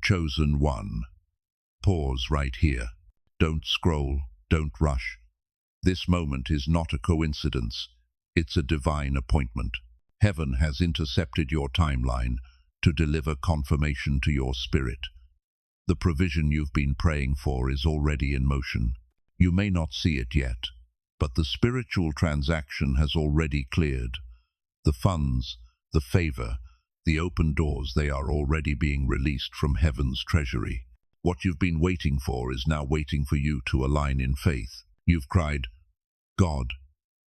Chosen one. Pause right here. Don't scroll, don't rush. This moment is not a coincidence. It's a divine appointment. Heaven has intercepted your timeline to deliver confirmation to your spirit. The provision you've been praying for is already in motion. You may not see it yet, but the spiritual transaction has already cleared. The funds, the favor, the open doors, they are already being released from heaven's treasury. What you've been waiting for is now waiting for you to align in faith. You've cried, "God,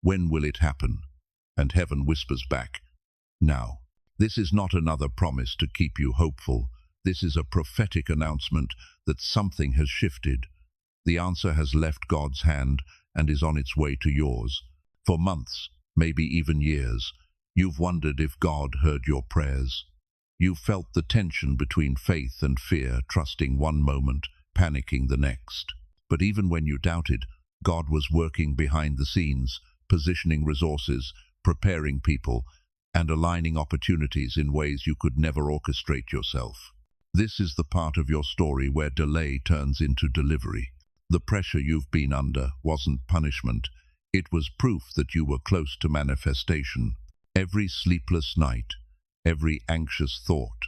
when will it happen?" And heaven whispers back, "Now." This is not another promise to keep you hopeful. This is a prophetic announcement that something has shifted. The answer has left God's hand and is on its way to yours. For months, maybe even years, you've wondered if God heard your prayers. You've felt the tension between faith and fear, trusting one moment, panicking the next. But even when you doubted, God was working behind the scenes, positioning resources, preparing people, and aligning opportunities in ways you could never orchestrate yourself. This is the part of your story where delay turns into delivery. The pressure you've been under wasn't punishment. It was proof that you were close to manifestation. Every sleepless night, every anxious thought,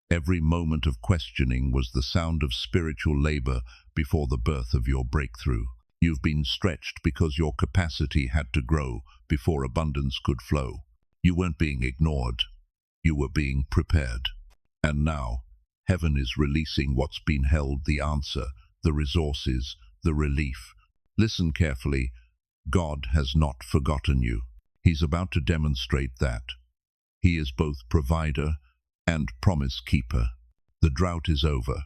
every moment of questioning was the sound of spiritual labor before the birth of your breakthrough. You've been stretched because your capacity had to grow before abundance could flow. You weren't being ignored. You were being prepared. And now, heaven is releasing what's been held, the answer, the resources, the relief. Listen carefully. God has not forgotten you. He's about to demonstrate that. He is both provider and promise keeper. The drought is over.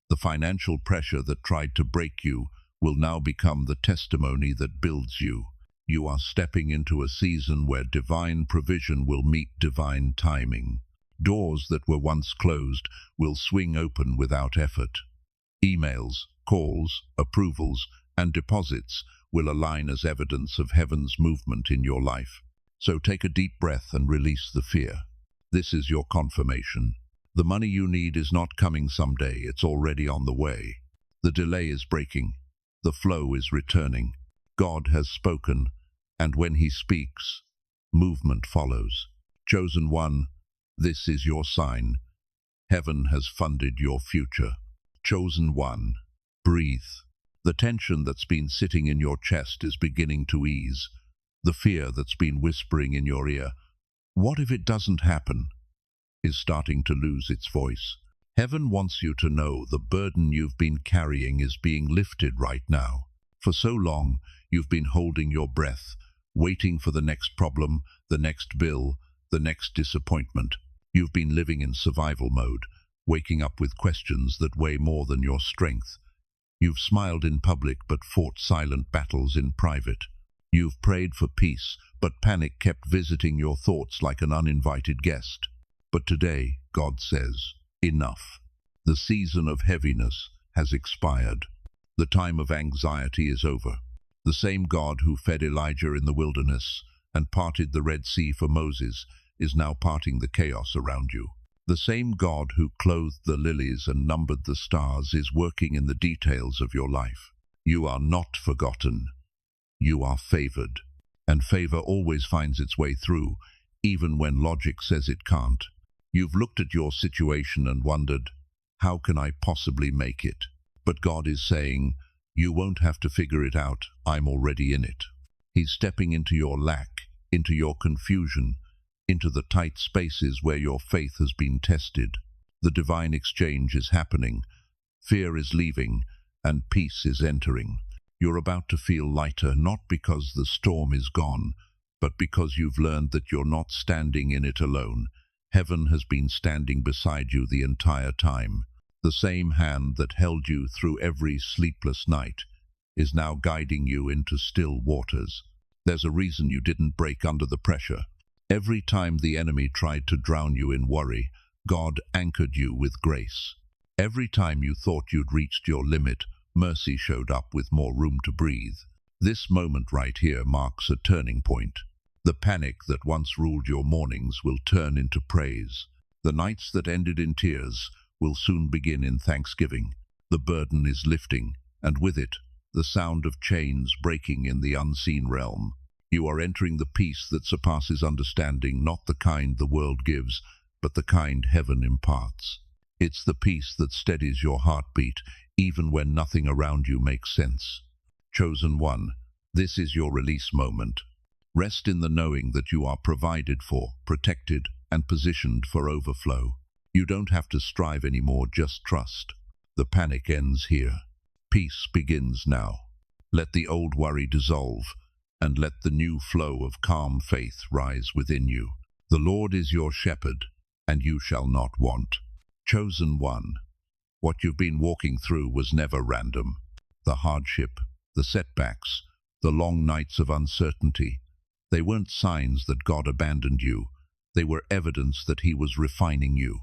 The financial pressure that tried to break you will now become the testimony that builds you. You are stepping into a season where divine provision will meet divine timing. Doors that were once closed will swing open without effort. Emails, calls, approvals, and deposits will align as evidence of heaven's movement in your life. So take a deep breath and release the fear. This is your confirmation. The money you need is not coming someday, it's already on the way. The delay is breaking. The flow is returning. God has spoken, and when He speaks, movement follows. Chosen one, this is your sign. Heaven has funded your future. Chosen one, breathe. The tension that's been sitting in your chest is beginning to ease. The fear that's been whispering in your ear, "What if it doesn't happen?" is starting to lose its voice. Heaven wants you to know the burden you've been carrying is being lifted right now. For so long, you've been holding your breath, waiting for the next problem, the next bill, the next disappointment. You've been living in survival mode, waking up with questions that weigh more than your strength. You've smiled in public but fought silent battles in private. You've prayed for peace, but panic kept visiting your thoughts like an uninvited guest. But today, God says, enough. The season of heaviness has expired. The time of anxiety is over. The same God who fed Elijah in the wilderness and parted the Red Sea for Moses is now parting the chaos around you. The same God who clothed the lilies and numbered the stars is working in the details of your life. You are not forgotten. You are favored. And favor always finds its way through, even when logic says it can't. You've looked at your situation and wondered, how can I possibly make it? But God is saying, you won't have to figure it out, I'm already in it. He's stepping into your lack, into your confusion, into the tight spaces where your faith has been tested. The divine exchange is happening, fear is leaving, and peace is entering. You're about to feel lighter, not because the storm is gone, but because you've learned that you're not standing in it alone. Heaven has been standing beside you the entire time. The same hand that held you through every sleepless night is now guiding you into still waters. There's a reason you didn't break under the pressure. Every time the enemy tried to drown you in worry, God anchored you with grace. Every time you thought you'd reached your limit, mercy showed up with more room to breathe. This moment right here marks a turning point. The panic that once ruled your mornings will turn into praise. The nights that ended in tears will soon begin in thanksgiving. The burden is lifting, and with it, the sound of chains breaking in the unseen realm. You are entering the peace that surpasses understanding, not the kind the world gives, but the kind heaven imparts. It's the peace that steadies your heartbeat, even when nothing around you makes sense. Chosen one, this is your release moment. Rest in the knowing that you are provided for, protected, and positioned for overflow. You don't have to strive anymore, just trust. The panic ends here. Peace begins now. Let the old worry dissolve, and let the new flow of calm faith rise within you. The Lord is your shepherd, and you shall not want. Chosen one, what you've been walking through was never random. The hardship, the setbacks, the long nights of uncertainty, they weren't signs that God abandoned you. They were evidence that He was refining you.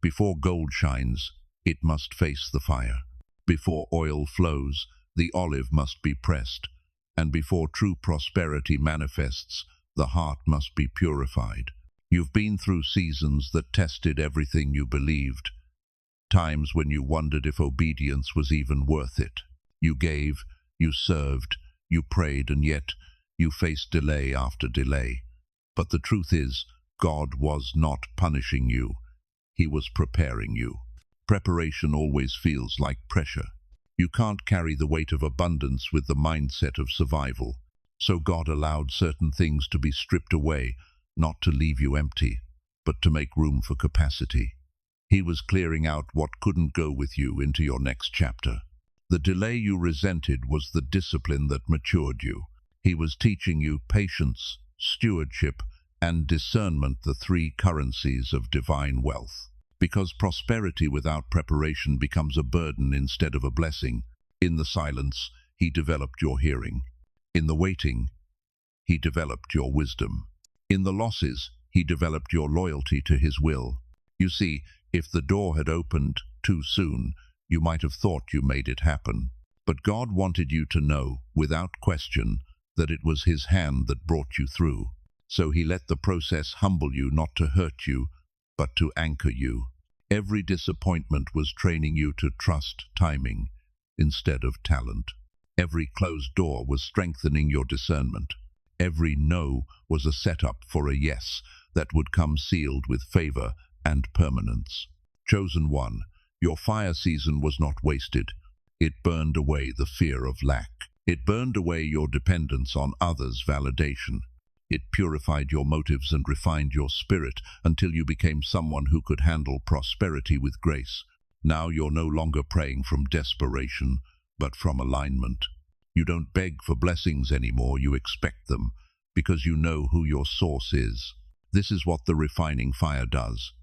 Before gold shines, it must face the fire. Before oil flows, the olive must be pressed. And before true prosperity manifests, the heart must be purified. You've been through seasons that tested everything you believed. Times when you wondered if obedience was even worth it. You gave, you served, you prayed, and yet you faced delay after delay. But the truth is, God was not punishing you. He was preparing you. Preparation always feels like pressure. You can't carry the weight of abundance with the mindset of survival. So God allowed certain things to be stripped away, not to leave you empty, but to make room for capacity. He was clearing out what couldn't go with you into your next chapter. The delay you resented was the discipline that matured you. He was teaching you patience, stewardship, and discernment, the three currencies of divine wealth. Because prosperity without preparation becomes a burden instead of a blessing. In the silence, He developed your hearing. In the waiting, He developed your wisdom. In the losses, He developed your loyalty to His will. You see, if the door had opened too soon, you might have thought you made it happen. But God wanted you to know, without question, that it was His hand that brought you through. So He let the process humble you, not to hurt you, but to anchor you. Every disappointment was training you to trust timing instead of talent. Every closed door was strengthening your discernment. Every no was a setup for a yes that would come sealed with favor and permanence. Chosen one, your fire season was not wasted. It burned away the fear of lack. It burned away your dependence on others' validation. It purified your motives and refined your spirit until you became someone who could handle prosperity with grace. Now you're no longer praying from desperation, but from alignment. You don't beg for blessings anymore, you expect them, because you know who your source is. This is what the refining fire does.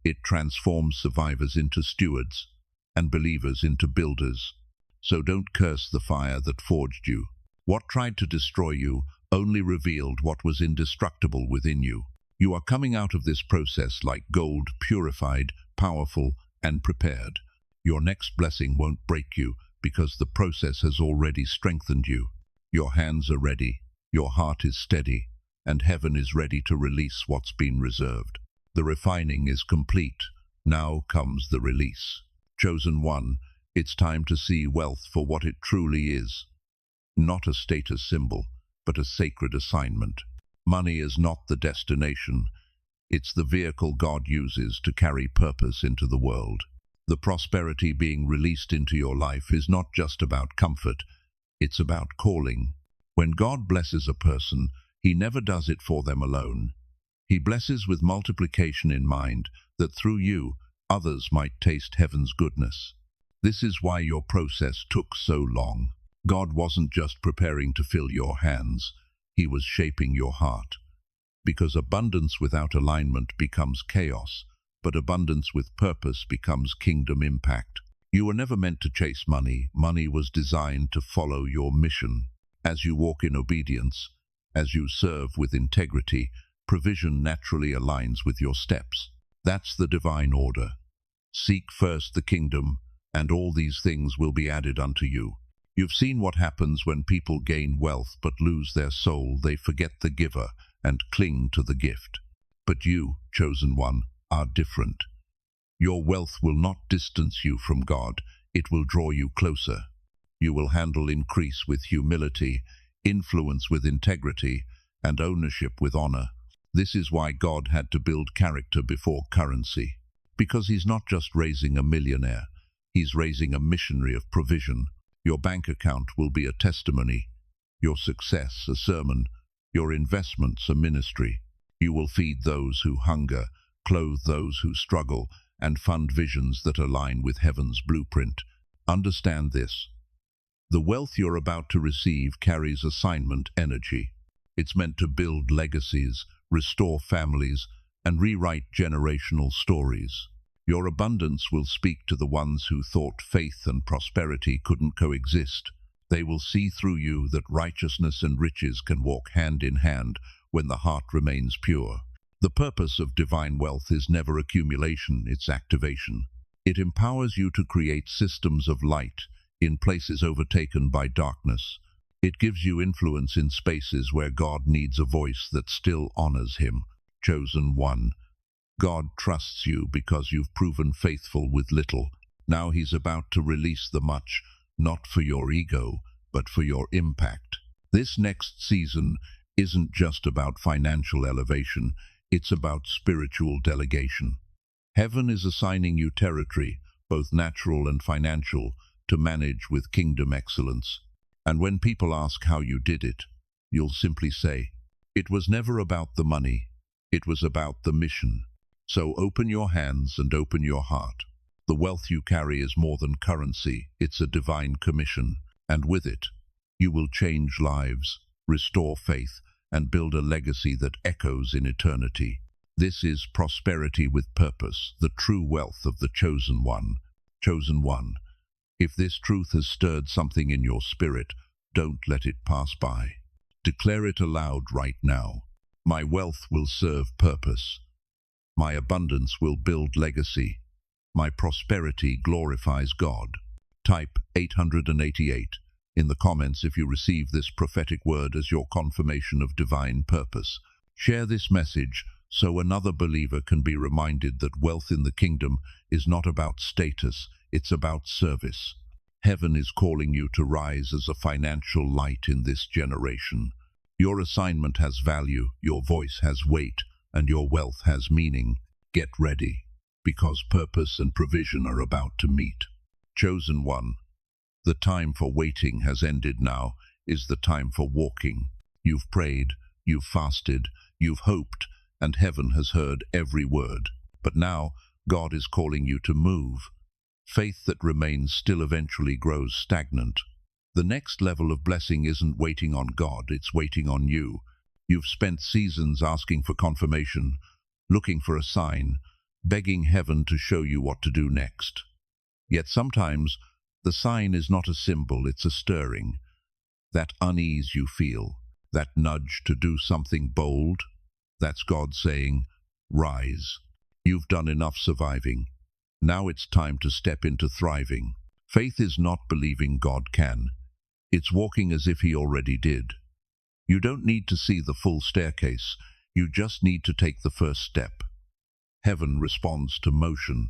It transforms survivors into stewards and believers into builders. So don't curse the fire that forged you. What tried to destroy you only revealed what was indestructible within you. You are coming out of this process like gold, purified, powerful, and prepared. Your next blessing won't break you because the process has already strengthened you. Your hands are ready, your heart is steady, and heaven is ready to release what's been reserved. The refining is complete. Now comes the release. Chosen one, it's time to see wealth for what it truly is. Not a status symbol, but a sacred assignment. Money is not the destination. It's the vehicle God uses to carry purpose into the world. The prosperity being released into your life is not just about comfort, it's about calling. When God blesses a person, He never does it for them alone. He blesses with multiplication in mind, that through you, others might taste heaven's goodness. This is why your process took so long. God wasn't just preparing to fill your hands, He was shaping your heart. Because abundance without alignment becomes chaos, but abundance with purpose becomes kingdom impact. You were never meant to chase money. Money was designed to follow your mission. As you walk in obedience, as you serve with integrity, provision naturally aligns with your steps. That's the divine order. Seek first the kingdom, and all these things will be added unto you. You've seen what happens when people gain wealth but lose their soul. They forget the giver and cling to the gift. But you, chosen one, are different. Your wealth will not distance you from God, it will draw you closer. You will handle increase with humility, influence with integrity, and ownership with honor. This is why God had to build character before currency. Because he's not just raising a millionaire, he's raising a missionary of provision. Your bank account will be a testimony, your success a sermon, your investments a ministry. You will feed those who hunger, clothe those who struggle, and fund visions that align with heaven's blueprint. Understand this. The wealth you're about to receive carries assignment energy. It's meant to build legacies, restore families, and rewrite generational stories. Your abundance will speak to the ones who thought faith and prosperity couldn't coexist. They will see through you that righteousness and riches can walk hand in hand when the heart remains pure. The purpose of divine wealth is never accumulation, it's activation. It empowers you to create systems of light in places overtaken by darkness. It gives you influence in spaces where God needs a voice that still honors him. Chosen one. God trusts you because you've proven faithful with little. Now he's about to release the much, not for your ego, but for your impact. This next season isn't just about financial elevation, it's about spiritual delegation. Heaven is assigning you territory, both natural and financial, to manage with kingdom excellence. And when people ask how you did it, you'll simply say, it was never about the money, it was about the mission. So open your hands and open your heart. The wealth you carry is more than currency, it's a divine commission. And with it, you will change lives, restore faith, and build a legacy that echoes in eternity. This is prosperity with purpose, the true wealth of the chosen one. Chosen one. If this truth has stirred something in your spirit, don't let it pass by. Declare it aloud right now. My wealth will serve purpose. My abundance will build legacy. My prosperity glorifies God. Type 888 in the comments if you receive this prophetic word as your confirmation of divine purpose. Share this message so another believer can be reminded that wealth in the kingdom is not about status, it's about service. Heaven is calling you to rise as a financial light in this generation. Your assignment has value, your voice has weight, and your wealth has meaning. Get ready, because purpose and provision are about to meet. Chosen one. The time for waiting has ended now, is the time for walking. You've prayed, you've fasted, you've hoped, and heaven has heard every word. But now, God is calling you to move. Faith that remains still eventually grows stagnant. The next level of blessing isn't waiting on God, it's waiting on you. You've spent seasons asking for confirmation, looking for a sign, begging heaven to show you what to do next. Yet sometimes, the sign is not a symbol, it's a stirring. That unease you feel, that nudge to do something bold, that's God saying, rise. You've done enough surviving. Now it's time to step into thriving. Faith is not believing God can. It's walking as if he already did. You don't need to see the full staircase. You just need to take the first step. Heaven responds to motion,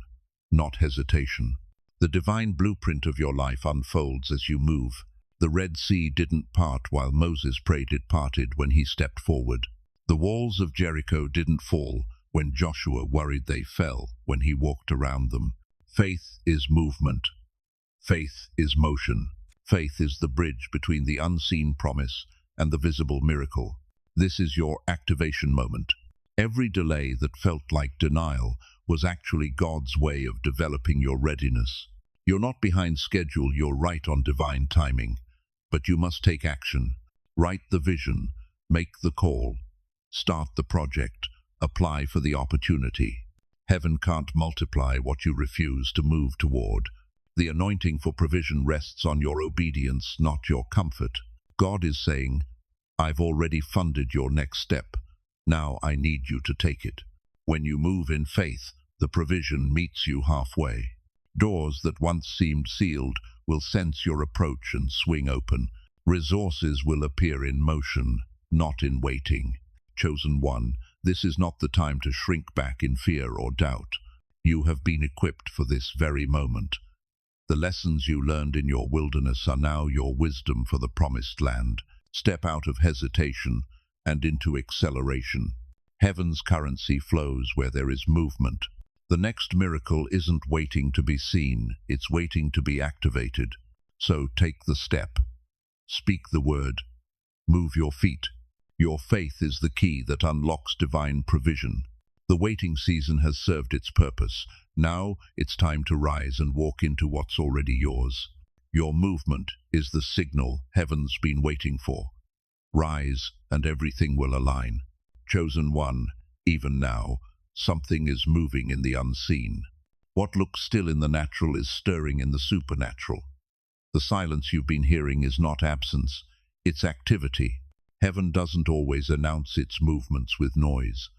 not hesitation. The divine blueprint of your life unfolds as you move. The Red Sea didn't part while Moses prayed, it parted when he stepped forward. The walls of Jericho didn't fall when Joshua worried they fell when he walked around them. Faith is movement. Faith is motion. Faith is the bridge between the unseen promise and the visible miracle. This is your activation moment. Every delay that felt like denial was actually God's way of developing your readiness. You're not behind schedule, you're right on divine timing. But you must take action. Write the vision, make the call, start the project, apply for the opportunity. Heaven can't multiply what you refuse to move toward. The anointing for provision rests on your obedience, not your comfort. God is saying, I've already funded your next step. Now I need you to take it. When you move in faith, the provision meets you halfway. Doors that once seemed sealed will sense your approach and swing open. Resources will appear in motion, not in waiting. Chosen one, this is not the time to shrink back in fear or doubt. You have been equipped for this very moment. The lessons you learned in your wilderness are now your wisdom for the promised land. Step out of hesitation and into acceleration. Heaven's currency flows where there is movement. The next miracle isn't waiting to be seen, it's waiting to be activated. So take the step. Speak the word. Move your feet. Your faith is the key that unlocks divine provision. The waiting season has served its purpose. Now it's time to rise and walk into what's already yours. Your movement is the signal heaven's been waiting for. Rise, and everything will align. Chosen one, even now, something is moving in the unseen. What looks still in the natural is stirring in the supernatural. The silence you've been hearing is not absence, it's activity. Heaven doesn't always announce its movements with noise.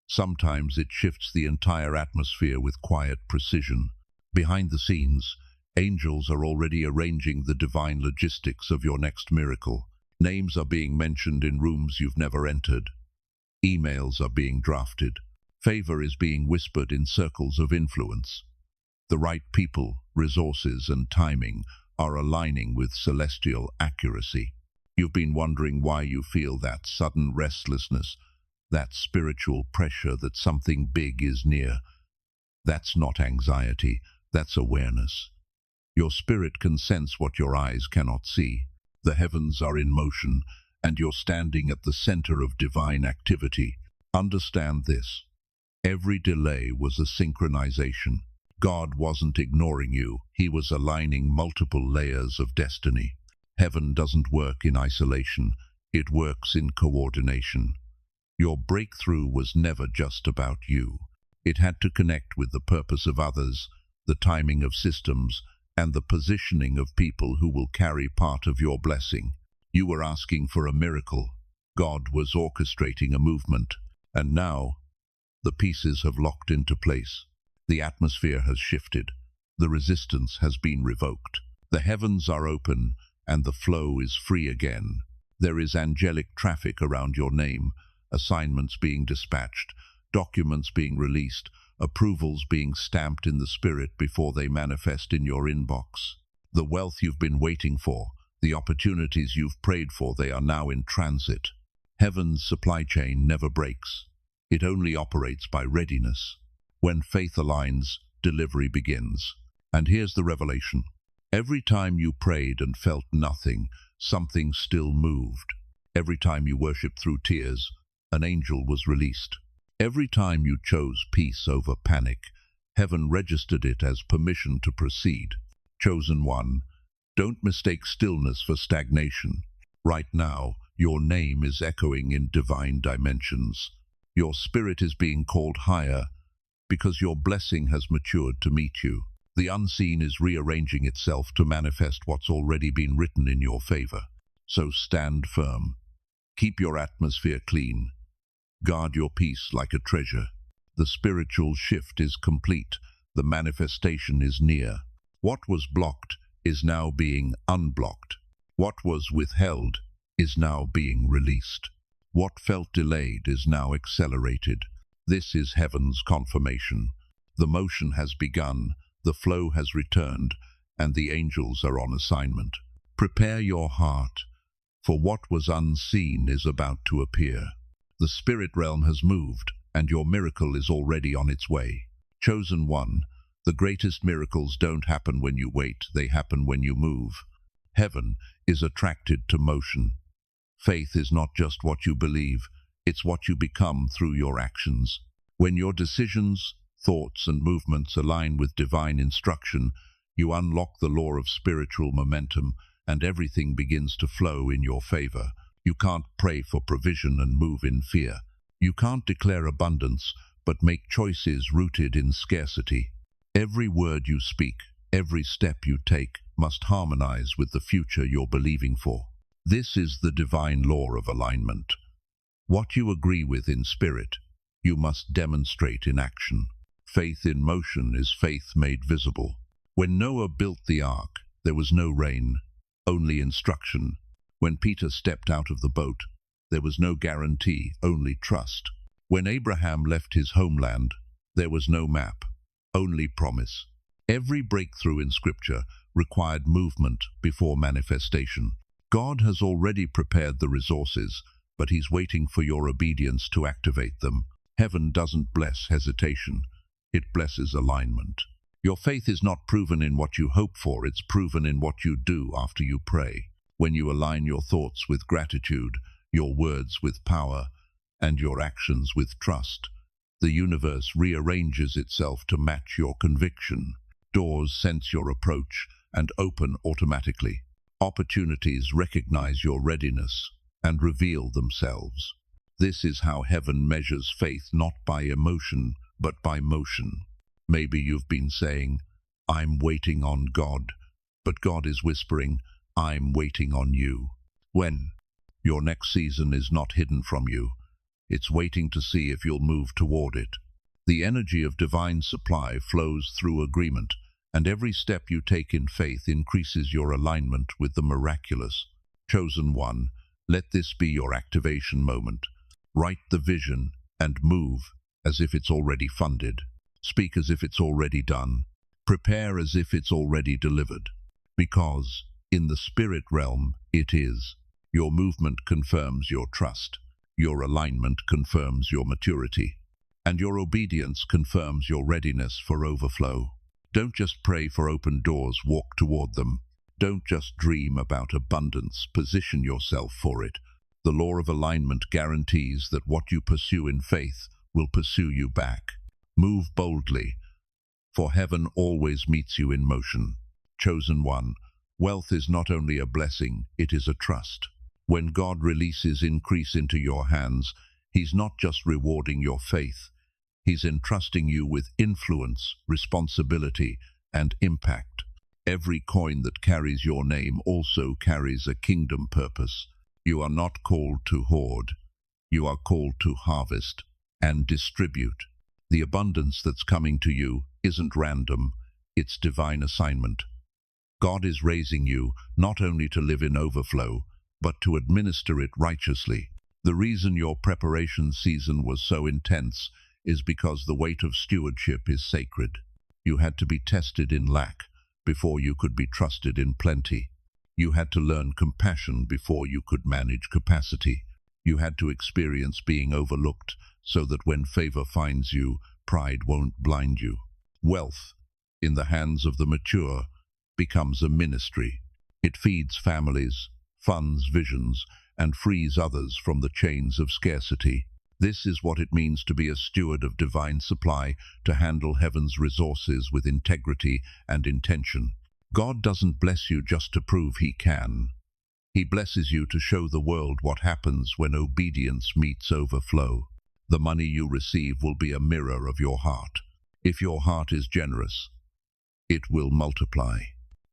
Sometimes it shifts the entire atmosphere with quiet precision. Behind the scenes, angels are already arranging the divine logistics of your next miracle. Names are being mentioned in rooms you've never entered. Emails are being drafted. Favor is being whispered in circles of influence. The right people, resources, and timing are aligning with celestial accuracy. You've been wondering why you feel that sudden restlessness, that spiritual pressure that something big is near. That's not anxiety, that's awareness. Your spirit can sense what your eyes cannot see. The heavens are in motion, and you're standing at the center of divine activity. Understand this. Every delay was a synchronization. God wasn't ignoring you, He was aligning multiple layers of destiny. Heaven doesn't work in isolation, it works in coordination. Your breakthrough was never just about you. It had to connect with the purpose of others, the timing of systems, and the positioning of people who will carry part of your blessing. You were asking for a miracle. God was orchestrating a movement. And now, the pieces have locked into place. The atmosphere has shifted. The resistance has been revoked. The heavens are open, and the flow is free again. There is angelic traffic around your name, assignments being dispatched, documents being released, approvals being stamped in the spirit before they manifest in your inbox. The wealth you've been waiting for, the opportunities you've prayed for, they are now in transit. Heaven's supply chain never breaks. It only operates by readiness. When faith aligns, delivery begins. And here's the revelation. Every time you prayed and felt nothing, something still moved. Every time you worshiped through tears, an angel was released. Every time you chose peace over panic, heaven registered it as permission to proceed. Chosen one, don't mistake stillness for stagnation. Right now, your name is echoing in divine dimensions. Your spirit is being called higher because your blessing has matured to meet you. The unseen is rearranging itself to manifest what's already been written in your favor. So stand firm. Keep your atmosphere clean. Guard your peace like a treasure. The spiritual shift is complete. The manifestation is near. What was blocked is now being unblocked. What was withheld is now being released. What felt delayed is now accelerated. This is heaven's confirmation. The motion has begun, the flow has returned, and the angels are on assignment. Prepare your heart, for what was unseen is about to appear. The spirit realm has moved, and your miracle is already on its way. Chosen one, the greatest miracles don't happen when you wait, they happen when you move. Heaven is attracted to motion. Faith is not just what you believe, it's what you become through your actions. When your decisions, thoughts, and movements align with divine instruction, you unlock the law of spiritual momentum, and everything begins to flow in your favor. You can't pray for provision and move in fear. You can't declare abundance, but make choices rooted in scarcity. Every word you speak, every step you take, must harmonize with the future you're believing for. This is the divine law of alignment. What you agree with in spirit, you must demonstrate in action. Faith in motion is faith made visible. When Noah built the ark, there was no rain, only instruction. When Peter stepped out of the boat, there was no guarantee, only trust. When Abraham left his homeland, there was no map, only promise. Every breakthrough in Scripture required movement before manifestation. God has already prepared the resources, but He's waiting for your obedience to activate them. Heaven doesn't bless hesitation, it blesses alignment. Your faith is not proven in what you hope for, it's proven in what you do after you pray. When you align your thoughts with gratitude, your words with power, and your actions with trust, the universe rearranges itself to match your conviction. Doors sense your approach and open automatically. Opportunities recognize your readiness and reveal themselves. This is how heaven measures faith, not by emotion, but by motion. Maybe you've been saying, "I'm waiting on God," but God is whispering, "I'm waiting on you." When? Your next season is not hidden from you. It's waiting to see if you'll move toward it. The energy of divine supply flows through agreement, and every step you take in faith increases your alignment with the miraculous. Chosen one, let this be your activation moment. Write the vision and move as if it's already funded. Speak as if it's already done. Prepare as if it's already delivered. Because in the spirit realm, it is. Your movement confirms your trust. Your alignment confirms your maturity. And your obedience confirms your readiness for overflow. Don't just pray for open doors, walk toward them. Don't just dream about abundance, position yourself for it. The law of alignment guarantees that what you pursue in faith will pursue you back. Move boldly, for heaven always meets you in motion. Chosen one, wealth is not only a blessing, it is a trust. When God releases increase into your hands, He's not just rewarding your faith, He's entrusting you with influence, responsibility, and impact. Every coin that carries your name also carries a kingdom purpose. You are not called to hoard. You are called to harvest and distribute. The abundance that's coming to you isn't random, it's divine assignment. God is raising you not only to live in overflow, but to administer it righteously. The reason your preparation season was so intense is because the weight of stewardship is sacred. You had to be tested in lack before you could be trusted in plenty. You had to learn compassion before you could manage capacity. You had to experience being overlooked so that when favor finds you, pride won't blind you. Wealth, in the hands of the mature, becomes a ministry. It feeds families, funds visions, and frees others from the chains of scarcity. This is what it means to be a steward of divine supply, to handle heaven's resources with integrity and intention. God doesn't bless you just to prove He can. He blesses you to show the world what happens when obedience meets overflow. The money you receive will be a mirror of your heart. If your heart is generous, it will multiply.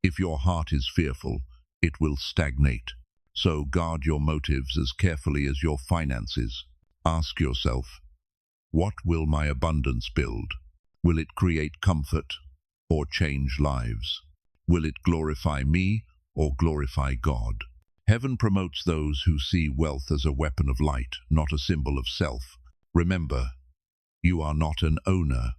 If your heart is fearful, it will stagnate. So guard your motives as carefully as your finances. Ask yourself, what will my abundance build? Will it create comfort or change lives? Will it glorify me or glorify God? Heaven promotes those who see wealth as a weapon of light, not a symbol of self. Remember, you are not an owner,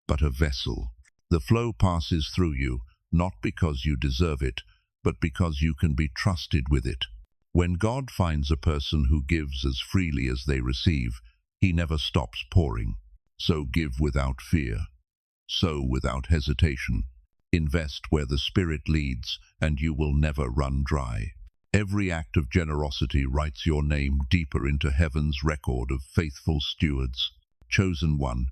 but a vessel. The flow passes through you, not because you deserve it, but because you can be trusted with it. When God finds a person who gives as freely as they receive, He never stops pouring. So give without fear. Sow without hesitation. Invest where the Spirit leads, and you will never run dry. Every act of generosity writes your name deeper into heaven's record of faithful stewards. Chosen one,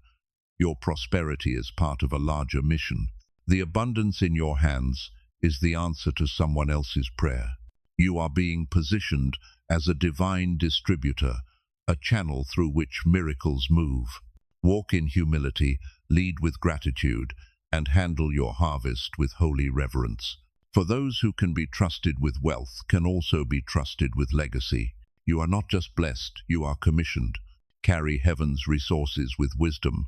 your prosperity is part of a larger mission. The abundance in your hands is the answer to someone else's prayer. You are being positioned as a divine distributor, a channel through which miracles move. Walk in humility, lead with gratitude, and handle your harvest with holy reverence. For those who can be trusted with wealth can also be trusted with legacy. You are not just blessed, you are commissioned. Carry heaven's resources with wisdom,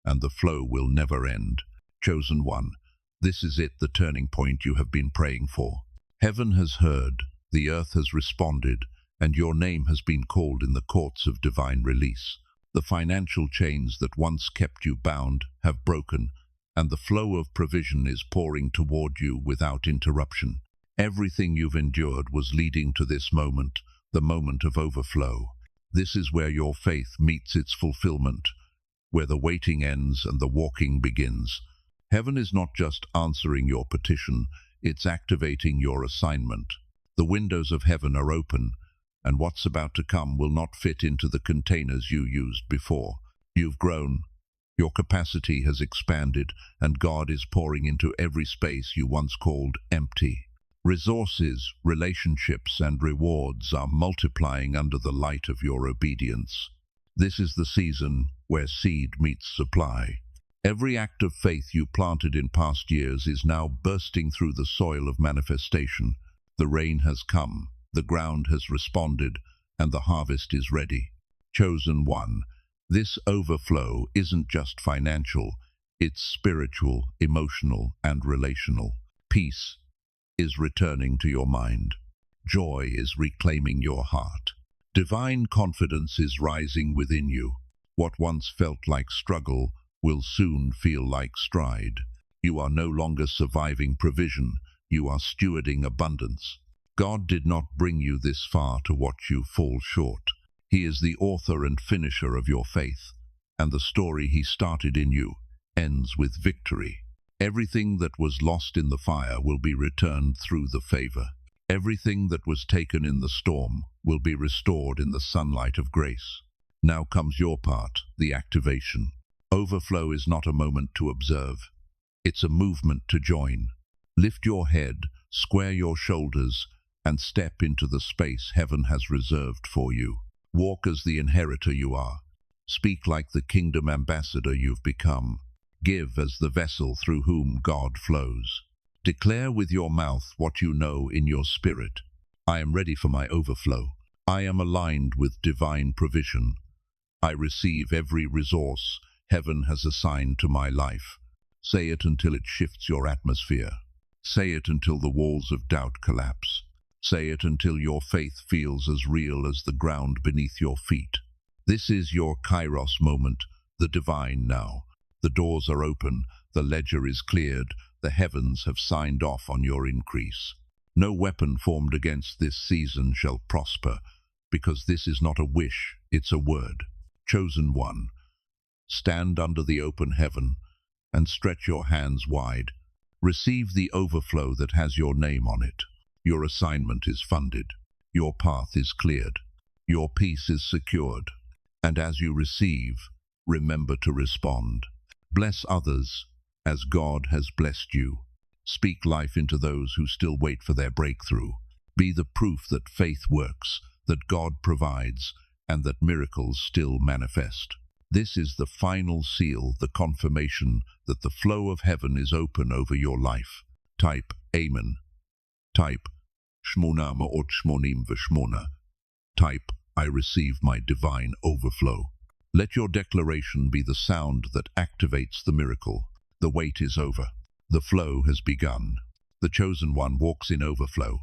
and the flow will never end. Chosen one, this is it, the turning point you have been praying for. Heaven has heard, the earth has responded, and your name has been called in the courts of divine release. The financial chains that once kept you bound have broken, and the flow of provision is pouring toward you without interruption. Everything you've endured was leading to this moment, the moment of overflow. This is where your faith meets its fulfillment, where the waiting ends and the walking begins. Heaven is not just answering your petition, it's activating your assignment. The windows of heaven are open, and what's about to come will not fit into the containers you used before. You've grown, your capacity has expanded, and God is pouring into every space you once called empty. Resources, relationships, and rewards are multiplying under the light of your obedience. This is the season where seed meets supply. Every act of faith you planted in past years is now bursting through the soil of manifestation. The rain has come, the ground has responded, and the harvest is ready. Chosen one, this overflow isn't just financial, it's spiritual, emotional, and relational. Peace is returning to your mind. Joy is reclaiming your heart. Divine confidence is rising within you. What once felt like struggle will soon feel like stride. You are no longer surviving provision, you are stewarding abundance. God did not bring you this far to watch you fall short. He is the author and finisher of your faith, and the story He started in you ends with victory. Everything that was lost in the fire will be returned through the favor. Everything that was taken in the storm will be restored in the sunlight of grace. Now comes your part, the activation. Overflow is not a moment to observe. It's a movement to join. Lift your head, square your shoulders, and step into the space heaven has reserved for you. Walk as the inheritor you are. Speak like the kingdom ambassador you've become. Give as the vessel through whom God flows. Declare with your mouth what you know in your spirit. I am ready for my overflow. I am aligned with divine provision. I receive every resource heaven has assigned to my life. Say it until it shifts your atmosphere. Say it until the walls of doubt collapse. Say it until your faith feels as real as the ground beneath your feet. This is your Kairos moment, the divine now. The doors are open, the ledger is cleared, the heavens have signed off on your increase. No weapon formed against this season shall prosper, because this is not a wish, it's a word. Chosen one, stand under the open heaven and stretch your hands wide. Receive the overflow that has your name on it. Your assignment is funded. Your path is cleared. Your peace is secured. And as you receive, remember to respond. Bless others as God has blessed you. Speak life into those who still wait for their breakthrough. Be the proof that faith works, that God provides, and that miracles still manifest. This is the final seal, the confirmation that the flow of heaven is open over your life. Type Amen. Type Shmona Ma'ot Shmonim V'Shmona. Type I receive my divine overflow. Let your declaration be the sound that activates the miracle. The wait is over. The flow has begun. The chosen one walks in overflow.